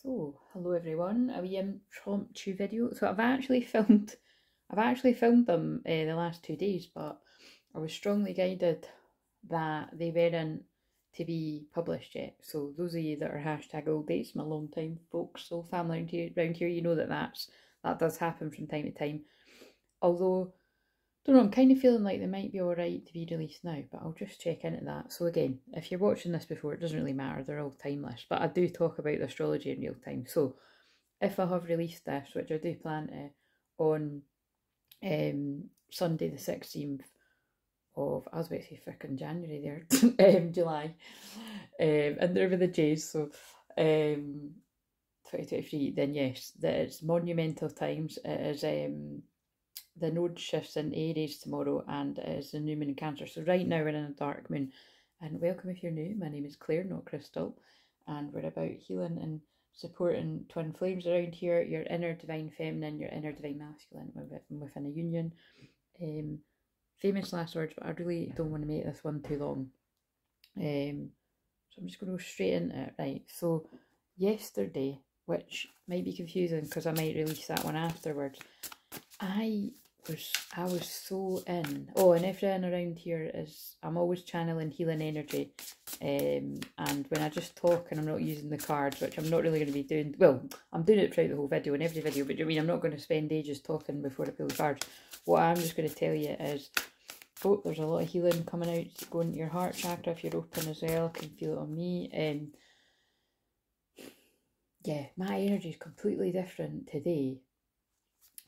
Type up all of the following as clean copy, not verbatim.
So, hello everyone, a wee impromptu video. So I've actually filmed them the last 2 days, but I was strongly guided that they weren't to be published yet. So those of you that are hashtag old dates, my long time folks, soul family around here, you know that does happen from time to time. Although, don't know, I'm kind of feeling like they might be alright to be released now, but I'll just check into that. So again, if you're watching this before, it doesn't really matter, they're all timeless, but I do talk about the astrology in real time. So if I have released this, which I do plan to, on Sunday the 16th of, I was about to say frickin' January there, July, and there were the J's, so 2023, then yes, that it's monumental times. It is the node shifts in Aries tomorrow, and it is the new moon in Cancer. So right now we're in a dark moon. And welcome if you're new. My name is Claire, not Crystal, and we're about healing and supporting twin flames around here. Your inner divine feminine, your inner divine masculine within a union. Famous last words, but I really don't want to make this one too long. So I'm just going to go straight into it. Right, so yesterday, which might be confusing because I might release that one afterwards, I was so in. Oh, and everything around here is, I'm always channeling healing energy. And when I just talk and I'm not using the cards, which I'm not really going to be doing, well, I'm doing it throughout the whole video, in every video, but I mean, I'm not going to spend ages talking before I pull the cards. What I'm just going to tell you is, oh, there's a lot of healing coming out, going into your heart chakra if you're open as well. I can feel it on me. Yeah, my energy is completely different today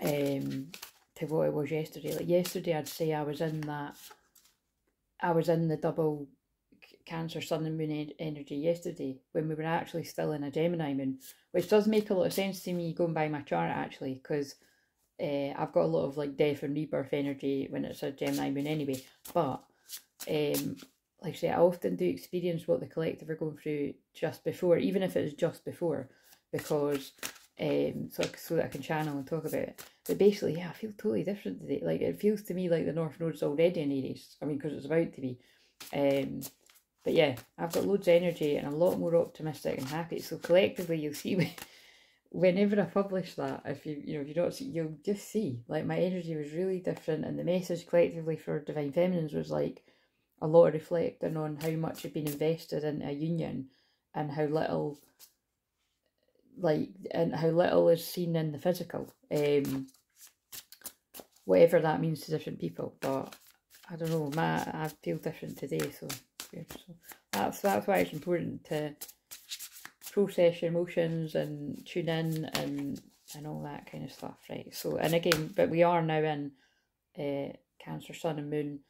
to what it was yesterday. Like yesterday, I'd say I was in the double Cancer sun and moon energy yesterday, when we were actually still in a Gemini moon, which does make a lot of sense to me going by my chart actually, because I've got a lot of like death and rebirth energy when it's a Gemini moon anyway. But like I say, I often do experience what the collective are going through just before, even if it is just before, because so that I can channel and talk about it. But basically, yeah, I feel totally different today. Like, it feels to me like the North Node's already in Aries. I mean, because it's about to be. But yeah, I've got loads of energy and a lot more optimistic and happy. So collectively, you'll see whenever I publish that, if you don't see, you'll just see, like, my energy was really different, and the message collectively for Divine Feminines was like a lot of reflecting on how much had been invested in a union, and how little is seen in the physical, whatever that means to different people. But I don't know, I feel different today, so that's why it's important to process your emotions and tune in and all that kind of stuff, right? So, and again, but we are now in Cancer sun and moon,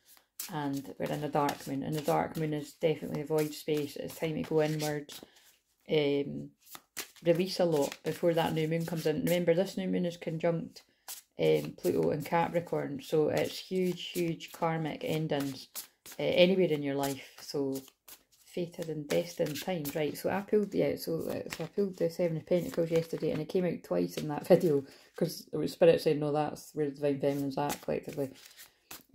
and we're in a dark moon, and the dark moon is definitely a void space. It's time to go inwards, release a lot before that new moon comes in. Remember, this new moon is conjunct Pluto and Capricorn, so it's huge karmic endings anywhere in your life. So fated and destined times, right? So I pulled so I pulled the Seven of Pentacles yesterday, and it came out twice in that video because it was Spirit saying, no, that's where the Divine Feminine's at collectively,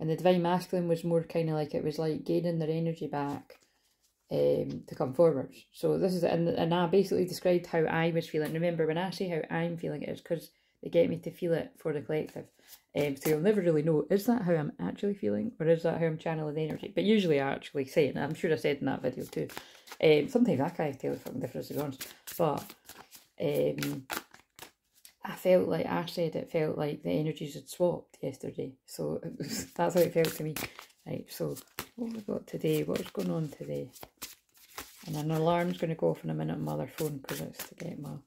and the Divine Masculine was more kind of like, it was like gaining their energy back to come forward. So this is, and I basically described how I was feeling. Remember, when I say how I'm feeling, it is because they get me to feel it for the collective. So you'll never really know, is that how I'm actually feeling, or is that how I'm channeling the energy? But usually I actually say it, and I'm sure I said in that video too. Sometimes I can't tell if I'm different, to be honest. But I felt like, I said it felt like the energies had swapped yesterday. So that's how it felt to me. Right, so what have we got today? What's going on today? And an alarm's going to go off in a minute on my other phone, because it's to get my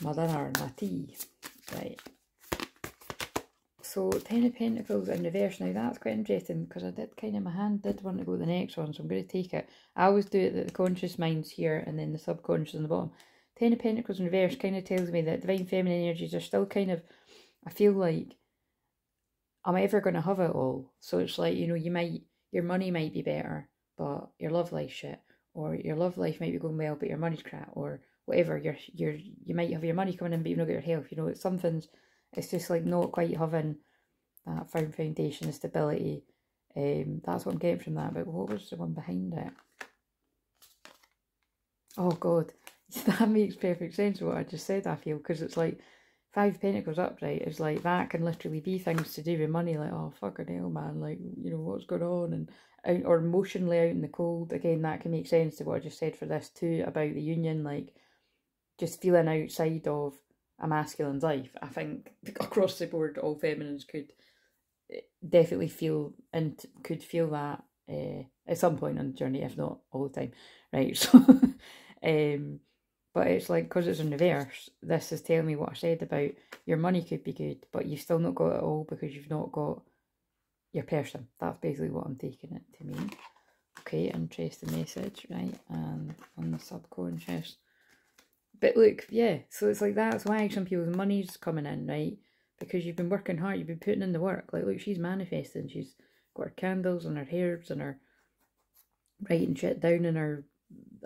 dinner and my tea. Right. So 10 of Pentacles in reverse. Now that's quite interesting, because I did kind of, my hand did want to go to the next one, so I'm going to take it. I always do it that the conscious mind's here and then the subconscious on the bottom. 10 of Pentacles in reverse kind of tells me that Divine Feminine energies are still kind of, I feel like I'm ever going to have it all. So it's like, you know, your money might be better, but your love life shit, or your love life might be going well, but your money's crap, or whatever. You might have your money coming in, but you've not got your health. You know, it's just like not quite having that firm foundation of stability. That's what I'm getting from that. But what was the one behind it? Oh God, that makes perfect sense what I just said, I feel, because it's like 5 Pentacles upright is like that can literally be things to do with money, like, oh fucking hell man, like, you know, what's going on, and out, or emotionally out in the cold. Again, that can make sense to what I just said for this too, about the union, like just feeling outside of a masculine's life. I think across the board all feminines could definitely feel, and could feel that at some point on the journey, if not all the time, right? So but it's like, because it's in reverse, this is telling me what I said about your money could be good, but you've still not got it all because you've not got your person. That's basically what I'm taking it to mean. Okay, interesting message, right? And on the subconscious. But look, yeah, so it's like that's why some people's money's coming in, right? Because you've been working hard, you've been putting in the work. Like, look, she's manifesting. She's got her candles and her herbs and her writing shit down in her,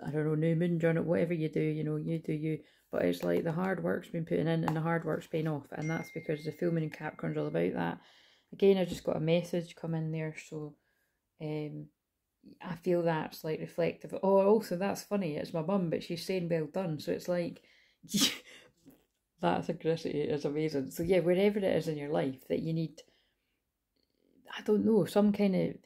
I don't know, new moon journal, whatever you do, you know, you do you. But it's like the hard work's been putting in and the hard work's paying off. And that's because the full moon in Capricorn's all about that. Again, I just got a message come in there. So I feel that's like reflective. Oh, also, that's funny. It's my mum, but she's saying well done. So it's like, that synchronicity is amazing. So yeah, wherever it is in your life that you need, I don't know, some kind of,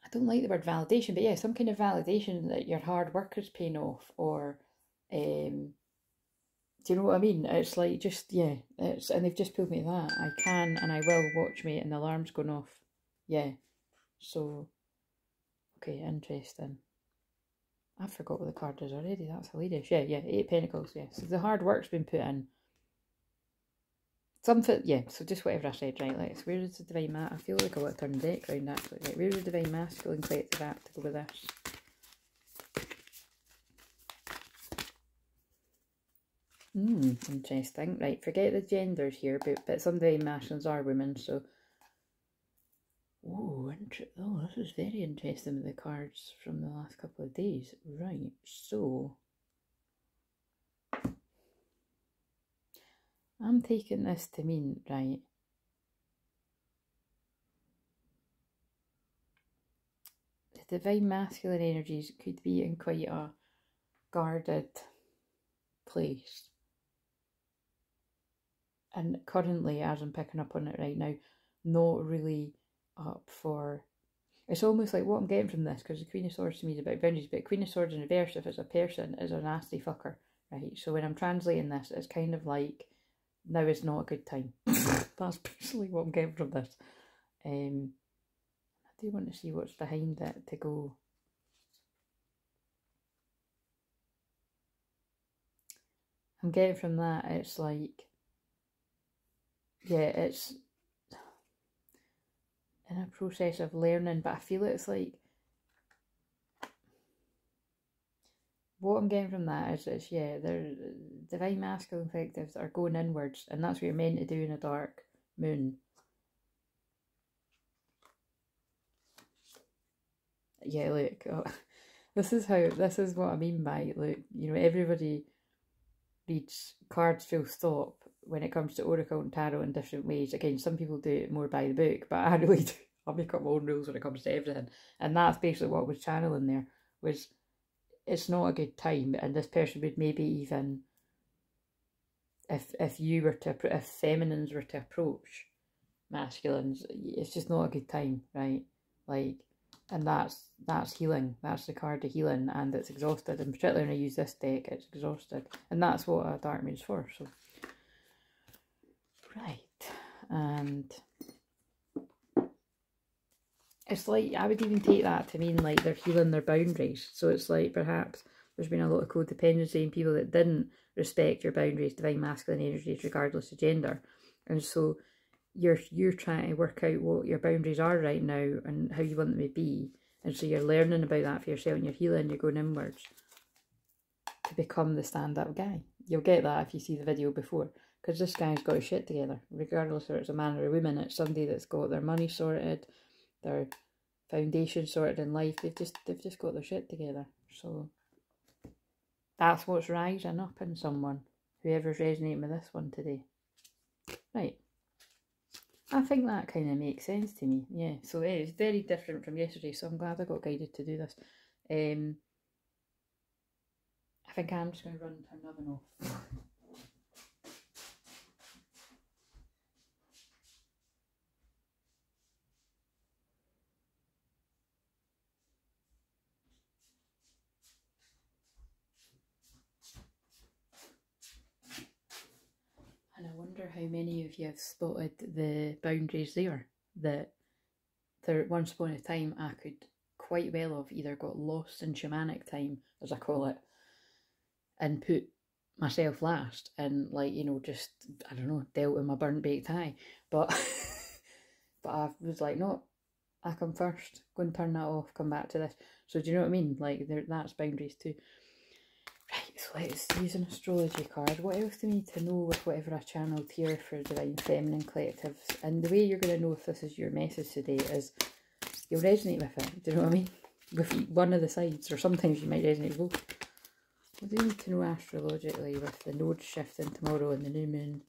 I don't like the word validation, but yeah, some kind of validation that your hard work is paying off, or do you know what I mean? It's like, just, yeah, it's, and they've just pulled me that. I can and I will watch me, and the alarm's going off. Yeah. So, okay, interesting. I forgot what the card is already. That's hilarious. Yeah, 8 Pentacles, yeah. So the hard work's been put in. Something, yeah, so just whatever I said, right? Like, where is the Divine I feel like I want to turn the deck round, actually. Right, where is the Divine Masculine Collective at to go with this? Interesting. Right, forget the genders here, but some Divine Masculines are women, so... Oh, this is very interesting with the cards from the last couple of days. Right, so... I'm taking this to mean, right, the Divine Masculine energies could be in quite a guarded place. And currently, as I'm picking up on it right now, not really up for... It's almost like what I'm getting from this, because the Queen of Swords to me is about boundaries, but Queen of Swords in reverse, if it's a person, is a nasty fucker, right? So when I'm translating this, it's kind of like, now is not a good time. That's basically what I'm getting from this. I do want to see what's behind it to go. I'm getting from that, it's like, yeah, it's in a process of learning, but I feel it's like, what I'm getting from that is yeah, they're Divine Masculine collectives are going inwards, and that's what you're meant to do in a dark moon. Yeah, look, oh, this is what I mean by, look, you know, everybody reads cards full stop when it comes to Oracle and Tarot in different ways. Again, some people do it more by the book, but I really do. I make up my own rules when it comes to everything. And that's basically what I was channeling there, was it's not a good time, and this person would maybe even, if you were to, if feminines were to approach masculines, it's just not a good time, right? Like, and that's healing. That's the card of healing, and it's exhausted. And particularly when I use this deck, it's exhausted, and that's what a dark moon's for. So, right, and it's like, I would even take that to mean like they're healing their boundaries. So it's like, perhaps there's been a lot of codependency in people that didn't respect your boundaries, Divine Masculine energies, regardless of gender, and so you're trying to work out what your boundaries are right now and how you want them to be, and so you're learning about that for yourself, and you're healing, you're going inwards to become the stand-up guy. You'll get that if you see the video before, because this guy's got his shit together, regardless whether it's a man or a woman. It's somebody that's got their money sorted, their foundation sorted in life. They've just got their shit together. So that's what's rising up in someone, whoever's resonating with this one today. Right, I think that kind of makes sense to me. Yeah, so it's very different from yesterday, so I'm glad I got guided to do this. I think I'm just going to run and turn the oven off. And I wonder how many of you have spotted the boundaries there. That there, once upon a time, I could quite well have either got lost in shamanic time, as I call it, and put myself last and, like, you know, just, I don't know, dealt with my burnt baked eye. But but I was like, no, I come first, go and turn that off, come back to this. So do you know what I mean? Like, that's boundaries too. Right, so let's use an astrology card. What else do we need to know with whatever I channeled here for Divine Feminine Collectives? And the way you're going to know if this is your message today is you'll resonate with it. Do you know what I mean? With one of the sides, or sometimes you might resonate with both. What do we need to know astrologically with the nodes shifting tomorrow and the new moon?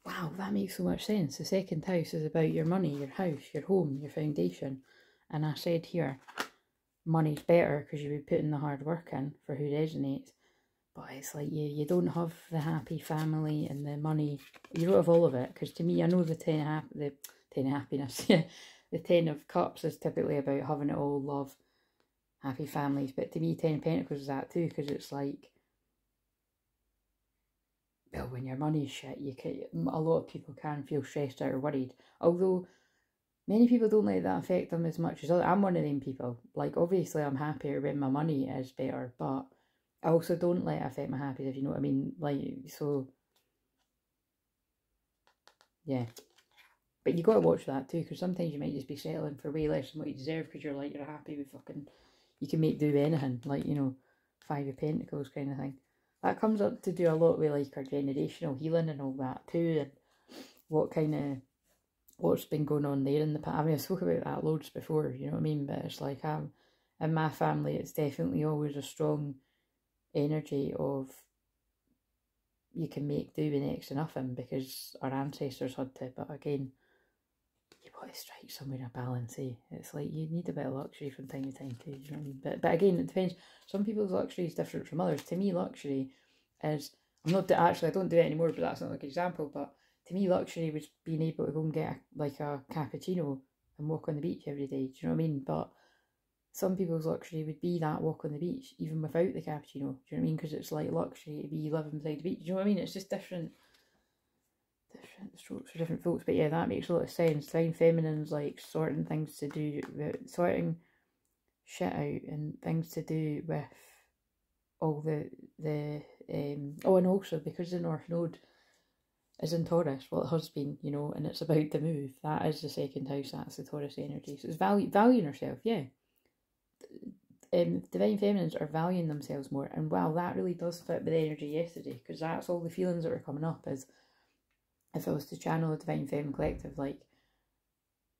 Wow, that makes so much sense. The second house is about your money, your house, your home, your foundation. And I said here, money's better because you would put in the hard work in for who resonates. But it's like you don't have the happy family and the money. You don't have all of it. Because to me, I know the 10 of happiness. Yeah, the 10 of cups is typically about having it all, love, happy families. But to me, 10 of pentacles is that too. Because it's like, well, when your money's shit, a lot of people can feel stressed out or worried. Although many people don't let that affect them as much as others. I'm one of them people. Like, obviously, I'm happier when my money is better, but I also don't let it affect my happiness, if you know what I mean. Like, so, yeah. But you got to watch that too, because sometimes you might just be settling for way less than what you deserve because you're like, you're happy with fucking, you can make do anything. Like, you know, 5 of Pentacles kind of thing. That comes up to do a lot with, like, our generational healing and all that too, and what kind of, what's been going on there in the past. I mean, I spoke about that loads before, you know what I mean? But it's like, in my family, it's definitely always a strong energy of you can make do with next to nothing because our ancestors had to. But again, you want to strike somewhere a balance, eh? It's like you need a bit of luxury from time to time too, you know what I mean? But again, it depends. Some people's luxury is different from others. To me, luxury is, I don't do it anymore, but that's not like an example, but to me, luxury was being able to go and get a cappuccino and walk on the beach every day. Do you know what I mean? But some people's luxury would be that walk on the beach, even without the cappuccino. Do you know what I mean? Because it's like luxury to be living beside the beach. Do you know what I mean? It's just different strokes for different folks. But yeah, that makes a lot of sense. Divine Feminine's like sorting things to do with, sorting shit out and things to do with all oh, and also because the North Node is in Taurus, well, it has been, you know, and it's about to move. That is the second house, that's the Taurus energy. So it's valuing herself, yeah. Divine Feminines are valuing themselves more, and wow, that really does fit with the energy yesterday, because that's all the feelings that were coming up. Is if I was to channel a Divine Feminine Collective, like,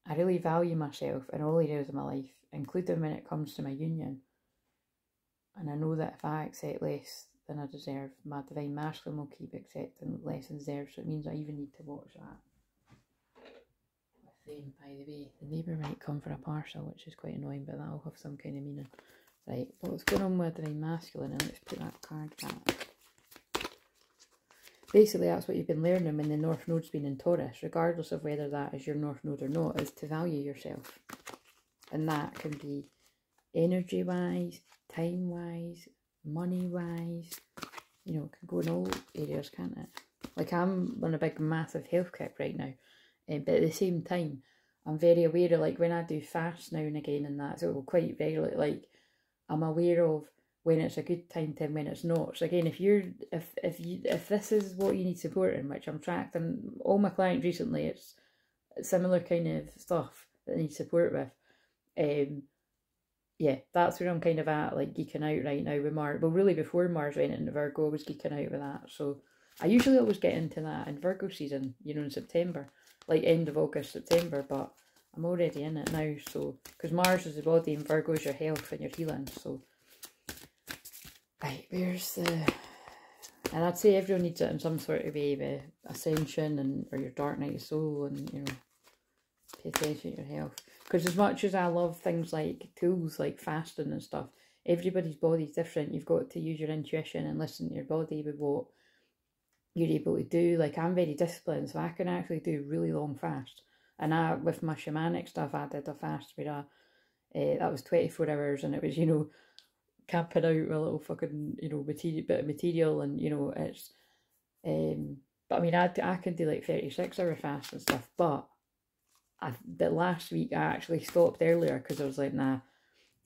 I really value myself in all areas of my life, including when it comes to my union. And I know that if I accept less than I deserve, my Divine Masculine will keep accepting less than deserve. So it means I even need to watch that. With them, by the way, the neighbour might come for a parcel, which is quite annoying, but that'll have some kind of meaning. Right, what's going on with Divine Masculine? And let's put that card back. Basically, that's what you've been learning when the North Node's been in Taurus, regardless of whether that is your North Node or not, is to value yourself. And that can be energy-wise, time-wise, money-wise, you know, it can go in all areas, can't it? Like, I'm on a big, massive health kick right now, but at the same time, I'm very aware of, like, when I do fast now and again and that, so quite regularly, like, I'm aware of when it's a good time to and when it's not. So again, if this is what you need support in, which I'm tracked, and all my clients recently, it's similar kind of stuff that I need support with, yeah, that's where I'm kind of at, like, geeking out right now with Mars. Well, really, before Mars went into Virgo, I was geeking out with that. So I usually always get into that in Virgo season, you know, in September, like end of August, September, but I'm already in it now. So, because Mars is the body and Virgo is your health and your healing. So, right, where's the, and I'd say everyone needs it in some sort of way, with Ascension and, or your Dark Night of Soul, and, you know, pay attention to your health. Because as much as I love things like tools like fasting and stuff, everybody's body's different. You've got to use your intuition and listen to your body with what you're able to do. Like, I'm very disciplined, so I can actually do really long fasts. And with my shamanic stuff, I did a fast where that was 24 hours, and it was, you know, camping out with a little fucking, you know, bit of material, and, you know, it's, but I mean, I can do like 36-hour fast and stuff, but the last week I actually stopped earlier because I was like, nah,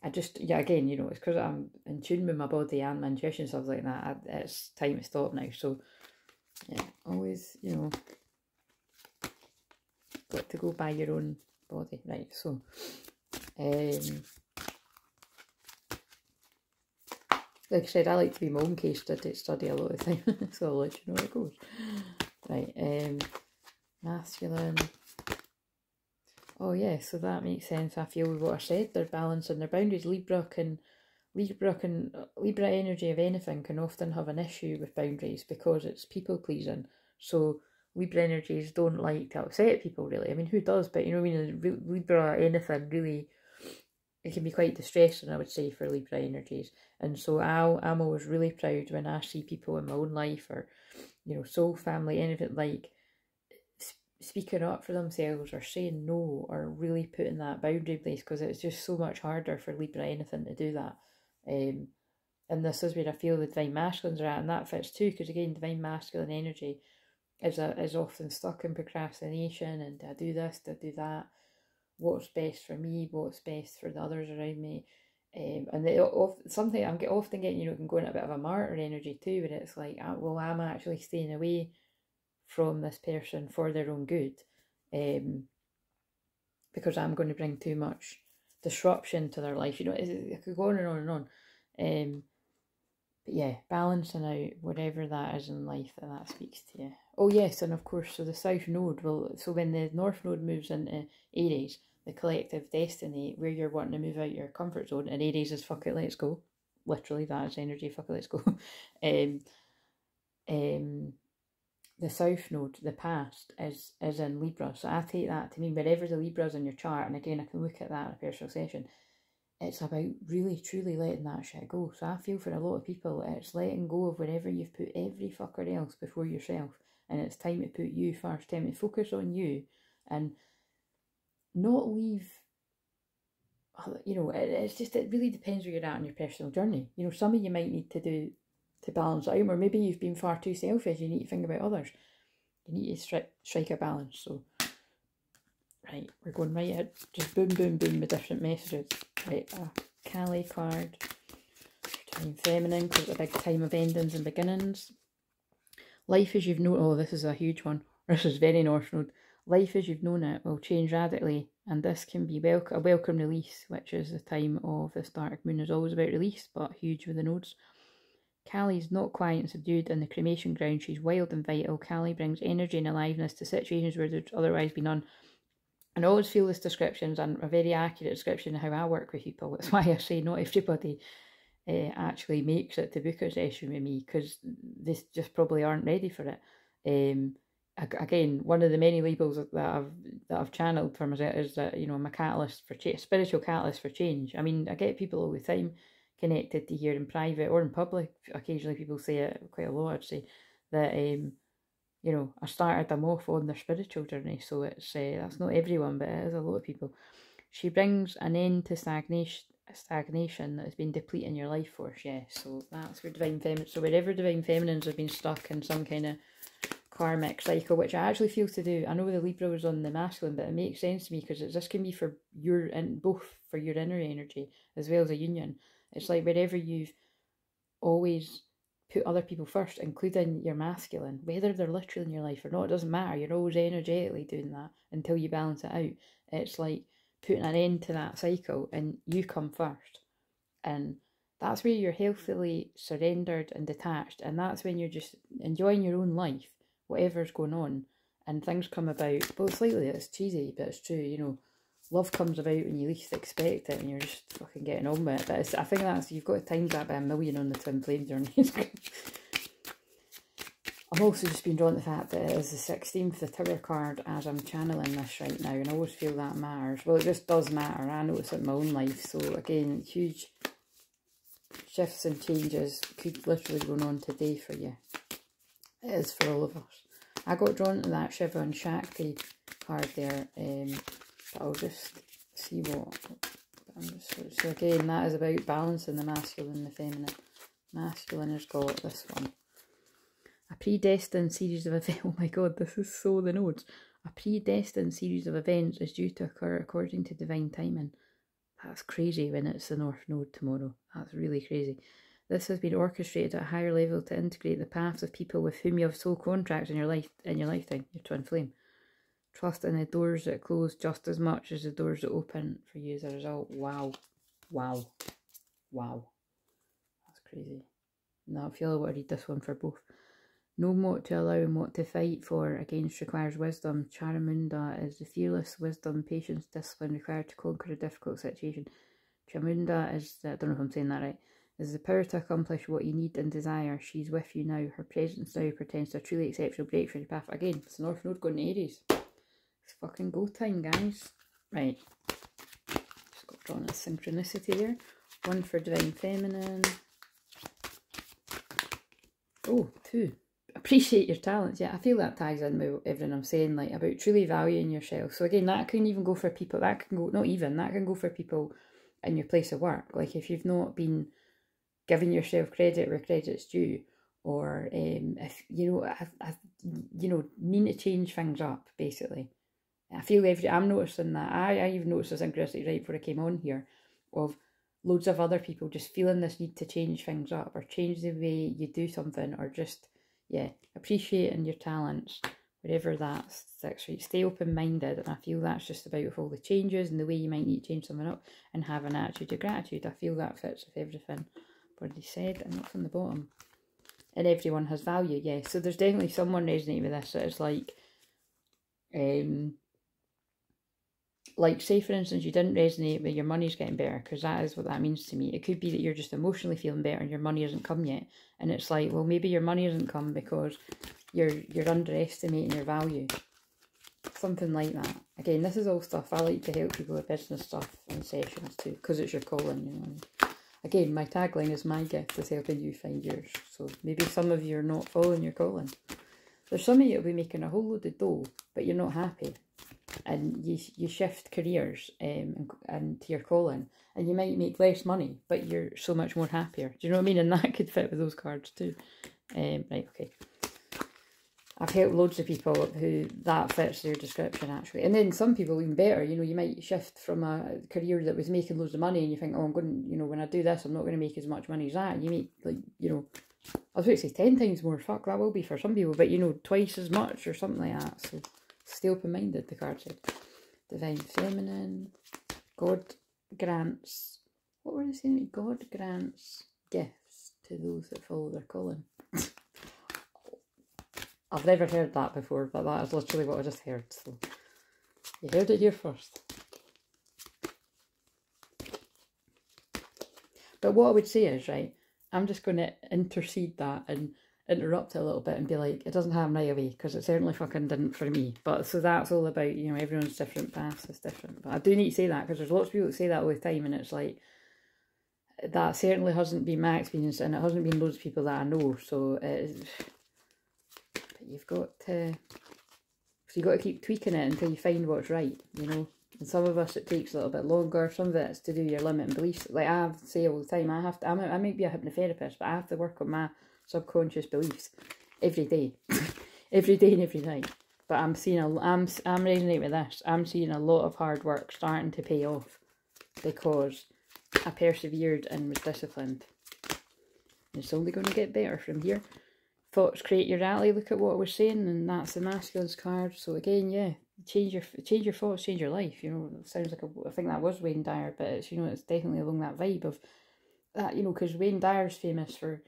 I just, yeah, again, you know, it's because I'm in tune with my body and my intuition, so I was like, nah, it's time to stop now. So, yeah, always, you know, got to go by your own body, right? So, like I said, I like to be my own case study a lot of the time, so I'll let you know how it goes. Right, masculine. Oh yeah, so that makes sense. I feel with what I said, they're balancing their boundaries. Libra energy of anything can often have an issue with boundaries because it's people pleasing. So Libra energies don't like to upset people, really. I mean, who does? But you know what I mean? Libra anything really, it can be quite distressing, I would say, for Libra energies. And so I'm always really proud when I see people in my own life, or, you know, soul family, anything, like speaking up for themselves or saying no or really putting that boundary in place, because it's just so much harder for Libra anything to do that. And this is where I feel the divine masculines are at, and that fits too, because again, divine masculine energy is often stuck in procrastination, and do I do this, do I do that, what's best for me, what's best for the others around me. And something I'm often getting, you know, can go into a bit of a martyr energy too, where it's like, well, I'm actually staying away from this person for their own good, because I'm going to bring too much disruption to their life. You know, it could go on and on and on. But yeah, balancing out whatever that is in life that speaks to you. Oh yes, and of course, so the South Node will, so when the North Node moves into Aries, the collective destiny, where you're wanting to move out your comfort zone, and Aries is fuck it, let's go. Literally, that is energy, fuck it, let's go. The South Node, the past, is in Libra. So I take that to mean wherever the Libra's in your chart, and again, I can look at that in a personal session, it's about really, truly letting that shit go. So I feel for a lot of people, it's letting go of wherever you've put every fucker else before yourself. And it's time to put you first, time to focus on you, and not leave, you know, it's just, it really depends where you're at on your personal journey. You know, some of you might need to do to balance out, or maybe you've been far too selfish, you need to think about others. You need to strike a balance. So, right, we're going right ahead, just boom, boom, boom with different messages. Right, a Kali card, time feminine, because it's a big time of endings and beginnings. Life as you've known, oh, this is a huge one. This is very North Node. Life as you've known it will change radically, and this can be a welcome release, which is the time of this dark moon. Is always about release, but huge with the nodes. Kali's not quiet and subdued in the cremation ground. She's wild and vital. Kali brings energy and aliveness to situations where there'd otherwise be none. And I always feel this description is a very accurate description of how I work with people. That's why I say not everybody actually makes it to book a session with me, because they just probably aren't ready for it. Again, one of the many labels that I've channeled for myself is that, you know, I'm a catalyst for change, spiritual catalyst for change. I mean, I get people all the time connected to here in private or in public. Occasionally people say it quite a lot, I'd say, that you know, I started them off on their spiritual journey. So it's that's not everyone, but it is a lot of people. She brings an end to stagnation that has been depleting your life force. Yeah, so that's where divine feminine, so wherever divine feminines have been stuck in some kind of karmic cycle, which I actually feel to do. I know the Libra was on the masculine, but it makes sense to me, because this can be for your, and both for your inner energy as well as a union. It's like wherever you've always put other people first, including your masculine, whether they're literally in your life or not, it doesn't matter. You're always energetically doing that until you balance it out. It's like putting an end to that cycle, and you come first. And that's where you're healthily surrendered and detached, and that's when you're just enjoying your own life, whatever's going on, and things come about. Well, slightly, it's cheesy, but it's true, you know. Love comes about when you least expect it, and you're just fucking getting on with it. But I think that's, you've got to times that by 1,000,000 on the twin flame journey. I've also just been drawn to the fact that it is the 16th, the Tower card, as I'm channeling this right now, and I always feel that matters. Well, it just does matter. I notice it in my own life. So again, huge shifts and changes could literally be going on today for you. It is for all of us. I got drawn to that Shiva and Shakti card there, but I'll just see what. So again, that is about balancing the masculine and the feminine. Masculine has got this one. A predestined series of events. Oh my god, this is so the nodes. A predestined series of events is due to occur according to divine timing. That's crazy when it's the North Node tomorrow. That's really crazy. This has been orchestrated at a higher level to integrate the paths of people with whom you have soul contracts in your lifetime, your twin flame. Trust in the doors that close just as much as the doors that open for you as a result. Wow. Wow. Wow. That's crazy. Now I feel I want to read this one for both. Know what to allow and what to fight for against requires wisdom. Charamunda is the fearless wisdom, patience, discipline required to conquer a difficult situation. Chamunda is, I don't know if I'm saying that right, is the power to accomplish what you need and desire. She's with you now. Her presence now portends to a truly exceptional breakthrough in your path. Again, it's the North Node going to Aries. It's fucking go time, guys. Right. Just got drawn a synchronicity there. One for Divine Feminine. Oh, 2. Appreciate your talents. Yeah, I feel that ties in with everything I'm saying, like about truly valuing yourself. So again, that can even go for people, that can go, not even, that can go for people in your place of work. Like if you've not been giving yourself credit where credit's due, or if, you know, need to change things up, basically. I feel I'm noticing that, I even noticed this synchronicity right before I came on here, of loads of other people just feeling this need to change things up, or change the way you do something, or just, yeah, appreciating your talents, wherever that sticks, right? Stay open-minded, and I feel that's just about with all the changes and the way you might need to change something up, and have an attitude of gratitude. I feel that fits with everything I've already said, and what's on the bottom. And everyone has value, yeah. So there's definitely someone resonating with this that is like, say for instance, you didn't resonate with your money's getting better, because that is what that means to me. It could be that you're just emotionally feeling better and your money hasn't come yet, and it's like, well, maybe your money hasn't come because you're underestimating your value. Something like that. Again, this is all stuff I like to help people with business stuff and sessions too, because it's your calling, you know. Again, my tagline is my gift is helping you find yours. So maybe some of you are not following your calling. There's some of you will be making a whole load of dough, but you're not happy. And you shift careers and to your calling, and you might make less money, but you're so much more happier. Do you know what I mean? And that could fit with those cards too. Right, okay. I've helped loads of people who that fits their description, actually. And then some people even better, you know, you might shift from a career that was making loads of money, and you think, oh, I'm going, you know, when I do this, I'm not going to make as much money as that. And you make, like, you know, I was about to say 10 times more. Fuck, that will be for some people, but, you know, twice as much or something like that. So stay open-minded, the card said. Divine Feminine. God grants. What were they saying? God grants gifts to those that follow their calling. I've never heard that before, but that is literally what I just heard. So you heard it here first. But what I would say is, right, I'm just going to intercede that and interrupt it a little bit and be like, it doesn't happen right away, because it certainly fucking didn't for me. But so that's all about, you know, everyone's different paths is different. But I do need to say that, because there's lots of people that say that all the time, and it's like, that certainly hasn't been my experience, and it hasn't been loads of people that I know. So you've got to, so you've got to keep tweaking it until you find what's right, you know. And some of us it takes a little bit longer. Some of it's to do your limiting beliefs. Like I say all the time, I might be a hypnotherapist, but I have to work on my subconscious beliefs every day, every day and every night. But I'm seeing I'm resonating with this. I'm seeing a lot of hard work starting to pay off, because I persevered and was disciplined. And it's only going to get better from here. Thoughts create your reality. Look at what I was saying, and that's the masculine's card. So again, yeah, change your thoughts, change your life. You know, it sounds like I think that was Wayne Dyer, but it's, you know, it's definitely along that vibe of that, you know, because Wayne Dyer's famous for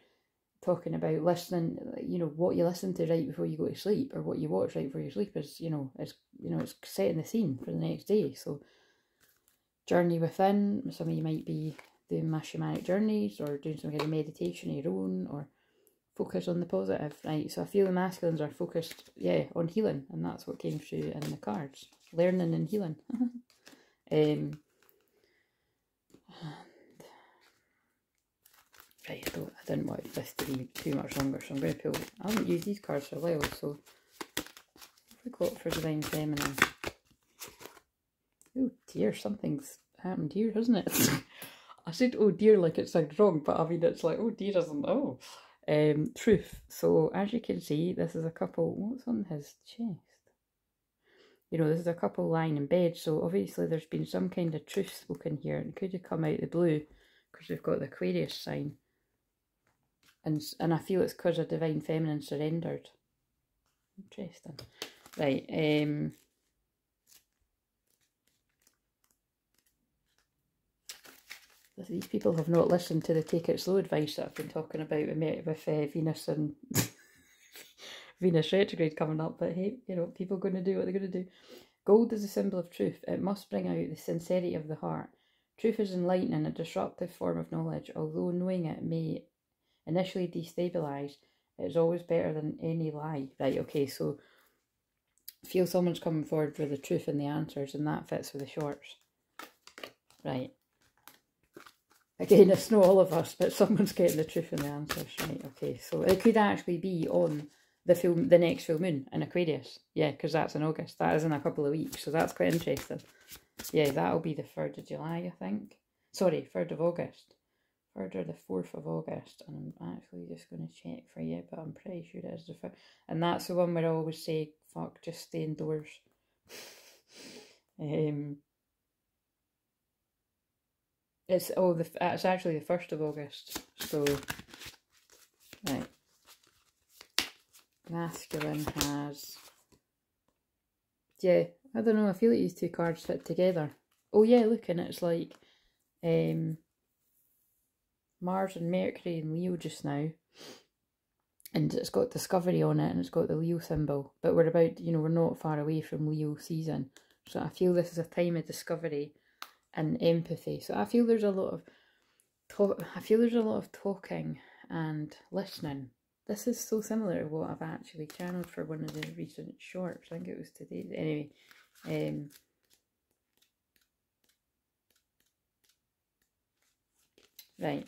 talking about listening. You know, what you listen to right before you go to sleep, or what you watch right before you sleep is, it's setting the scene for the next day. So journey within. Some of you might be doing my shamanic journeys, or doing some kind of meditation of your own, or focus on the positive, right? So I feel the masculines are focused, yeah, on healing, and that's what came through in the cards. Learning and healing. Right, I didn't want this to be too much longer, so I'm going to pull. I haven't used these cards for a while, so what have we got for Divine Feminine? Oh dear, something's happened here, hasn't it? I said oh dear like it sounds wrong, but I mean it's like oh dear isn't oh. Truth. So as you can see, this is a couple. What's on his chest? You know, this is a couple lying in bed, so obviously there's been some kind of truth spoken here. It could have come out the blue because we've got the Aquarius sign. And I feel it's because a Divine Feminine surrendered. Interesting. Right, these people have not listened to the take it slow advice that I've been talking about with Venus and Venus retrograde coming up, but hey, you know, people are going to do what they're going to do. Gold is a symbol of truth. It must bring out the sincerity of the heart. Truth is enlightening, a disruptive form of knowledge. Although knowing it may initially destabilise, it is always better than any lie. Right, okay, so I feel someone's coming forward for the truth and the answers, and that fits with the shorts. Right. Again, it's not all of us, but someone's getting the truth and the answers. Right, okay, so it could actually be on the next full moon in Aquarius. Yeah, because that's in August. That is in a couple of weeks, so that's quite interesting. Yeah, that'll be the 3rd of July, I think. Sorry, 3rd of August. 3rd or the 4th of August. And I'm actually just going to check for you, but I'm pretty sure it is the 3rd. And that's the one where I always say, fuck, just stay indoors. It's actually the 1st of August. So, right. Masculine has, yeah, I don't know, I feel like these two cards fit together. Oh yeah, look, and it's like Mars and Mercury and Leo just now, and it's got discovery on it, and it's got the Leo symbol, but we're about, you know, we're not far away from Leo season, so I feel this is a time of discovery and empathy. So I feel there's a lot of talking and listening. This is so similar to what I've actually channeled for one of the recent shorts. I think it was today. Anyway, right.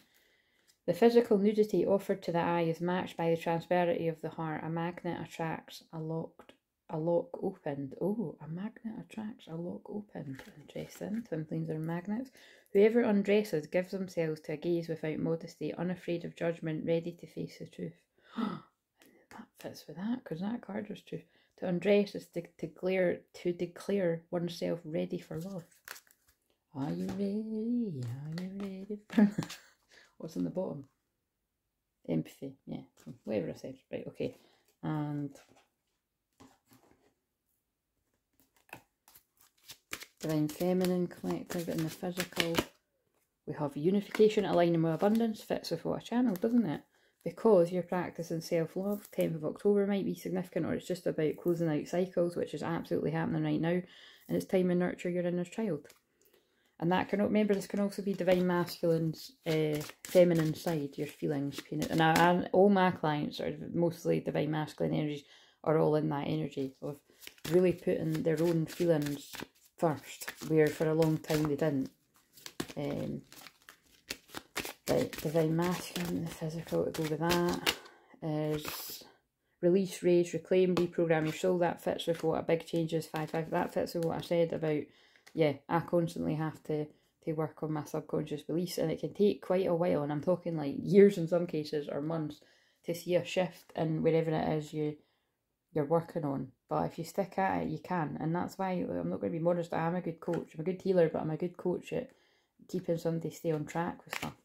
The physical nudity offered to the eye is matched by the transparency of the heart. A magnet attracts a lock opened. Oh, a magnet attracts a lock opened. Interesting. Twin flames are magnets. Whoever undresses gives themselves to a gaze without modesty, unafraid of judgment, ready to face the truth. That fits with that, because that card was true. To undress is to declare oneself ready for love. Are you ready? Are you ready for what's on the bottom? Empathy, yeah. Whatever I said. Right, okay. And Divine Feminine, collective in the physical. We have unification, aligning with abundance. Fits with what I channeled, doesn't it? Because you're practicing self-love. 10th of October might be significant, or it's just about closing out cycles, which is absolutely happening right now. And it's time to nurture your inner child. And that can, remember, this can also be Divine Masculine's feminine side, your feelings. And all my clients are mostly Divine Masculine energies, are all in that energy of really putting their own feelings first, where for a long time they didn't. Right, Divine Masculine, the physical to go with that is release, raise, reclaim, reprogram your soul. That fits with what a big change is, 5-5. That fits with what I said about, yeah, I constantly have to work on my subconscious beliefs, and it can take quite a while, and I'm talking like years in some cases, or months, to see a shift in wherever it is you're working on. But if you stick at it, you can, and that's why I'm not going to be modest. I am a good coach. I'm a good healer, but I'm a good coach at keeping somebody stay on track with stuff.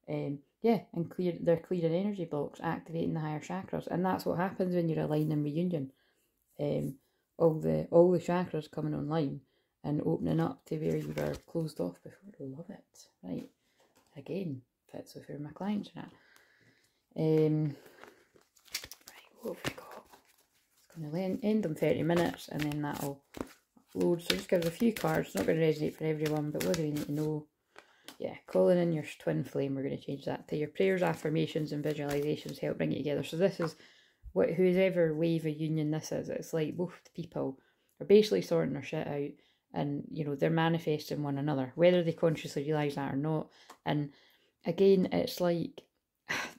Yeah, and they're clearing energy blocks, activating the higher chakras, and that's what happens when you're aligning reunion. All the chakras coming online and opening up to where you were closed off before. Love it. Right, again, fits with where my clients are at. Right, what have we got? It's going to end in 30 minutes, and then that'll upload. So just give us a few cards. It's not going to resonate for everyone, but what do we need to know? Yeah, calling in your twin flame, we're going to change that to your prayers, affirmations, and visualizations help bring it together. So this is whoever wave of union this is. It's like both people are basically sorting their shit out, and you know, they're manifesting one another, whether they consciously realise that or not. And again, it's like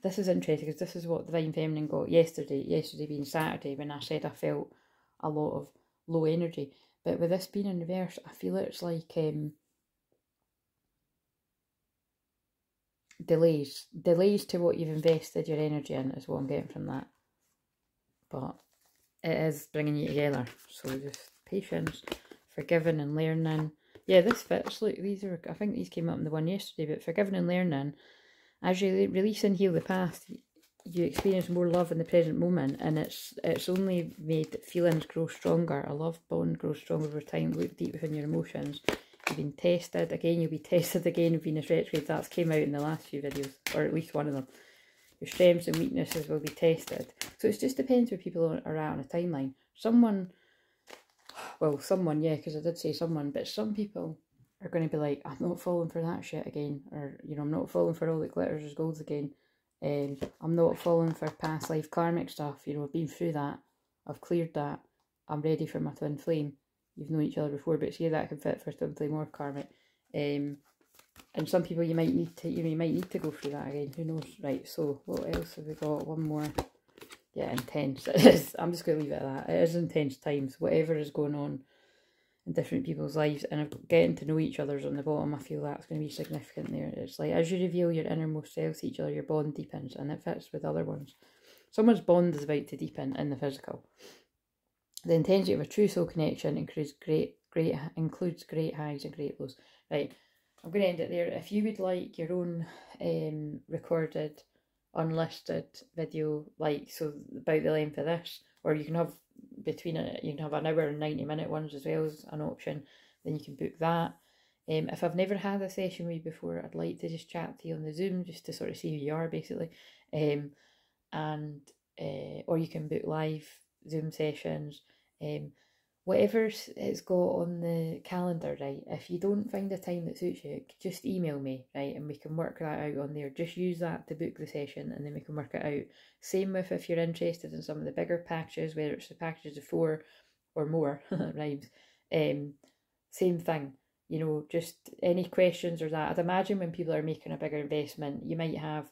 this is interesting because this is what Divine Feminine got yesterday being Saturday, when I said I felt a lot of low energy. But with this being in reverse, I feel it's like delays to what you've invested your energy in is what I'm getting from that. But it is bringing you together, so just patience, forgiving and learning. Yeah, this fits. Look, these are, I think these came up in the one yesterday, but forgiving and learning. As you release and heal the past, you experience more love in the present moment, and it's only made feelings grow stronger. A love bond grows stronger over time. Look deep within your emotions. You've been tested again. You'll be tested again with Venus retrogrades. That's came out in the last few videos, or at least one of them. Your strengths and weaknesses will be tested. So it just depends where people are at on a timeline. Someone, yeah, because I did say someone, but some people are going to be like, I'm not falling for that shit again, or, you know, I'm not falling for all that glitters is gold again. I'm not falling for past life karmic stuff. You know, I've been through that. I've cleared that. I'm ready for my twin flame. You've known each other before, but see, that can fit for twin flame or karmic. And some people you might need to, you know, you might need to go through that again. Who knows? Right, so what else have we got? One more. Yeah, intense. It is. I'm just going to leave it at that. It is intense times. Whatever is going on in different people's lives, and getting to know each other's on the bottom, I feel that's going to be significant there. It's like, as you reveal your innermost selves to each other, your bond deepens, and it fits with other ones. Someone's bond is about to deepen in the physical. The intensity of a true soul connection includes great highs and great lows. Right, I'm going to end it there. If you would like your own recorded, unlisted video, like, so about the length of this, or you can have between it, you can have an hour and 90-minute ones as well as an option, then you can book that. If I've never had a session with you before, I'd like to just chat to you on the Zoom, just to sort of see who you are, basically. Or you can book live Zoom sessions. Whatever it's got on the calendar, right? If you don't find a time that suits you, just email me, right? And we can work that out on there. Just use that to book the session, and then we can work it out. Same with if you're interested in some of the bigger packages, whether it's the packages of 4 or more, rhymes. Same thing. You know, just any questions or that. I'd imagine when people are making a bigger investment, you might have,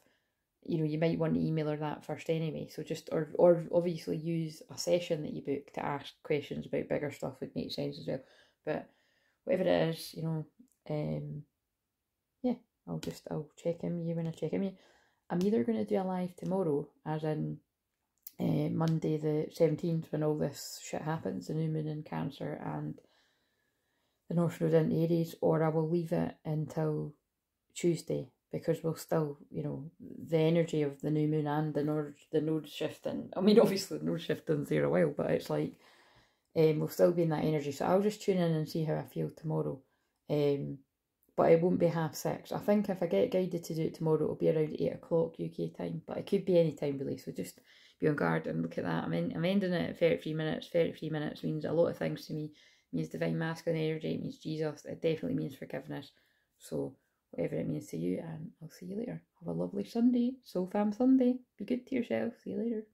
you know, you might want to email her that first anyway. So just, or obviously use a session that you book to ask questions about bigger stuff would make sense as well. But whatever it is, you know, yeah, I'll check in with you when I check in with you. I'm either going to do a live tomorrow, as in Monday the 17th, when all this shit happens, the new moon in Cancer and the North Node in Aries, or I will leave it until Tuesday, because we'll still, you know, the energy of the new moon and the node shifting. I mean, obviously the node shifting's there a while, but it's like, we'll still be in that energy. So I'll just tune in and see how I feel tomorrow. But it won't be 6:30. I think if I get guided to do it tomorrow, it'll be around 8 o'clock UK time, but it could be any time really. So just be on guard and look at that. I'm ending it at 33 minutes. 33 minutes means a lot of things to me. It means divine masculine energy. It means Jesus. It definitely means forgiveness. So whatever it means to you, and I'll see you later. Have a lovely Sunday. Soul Fam Sunday. Be good to yourself. See you later.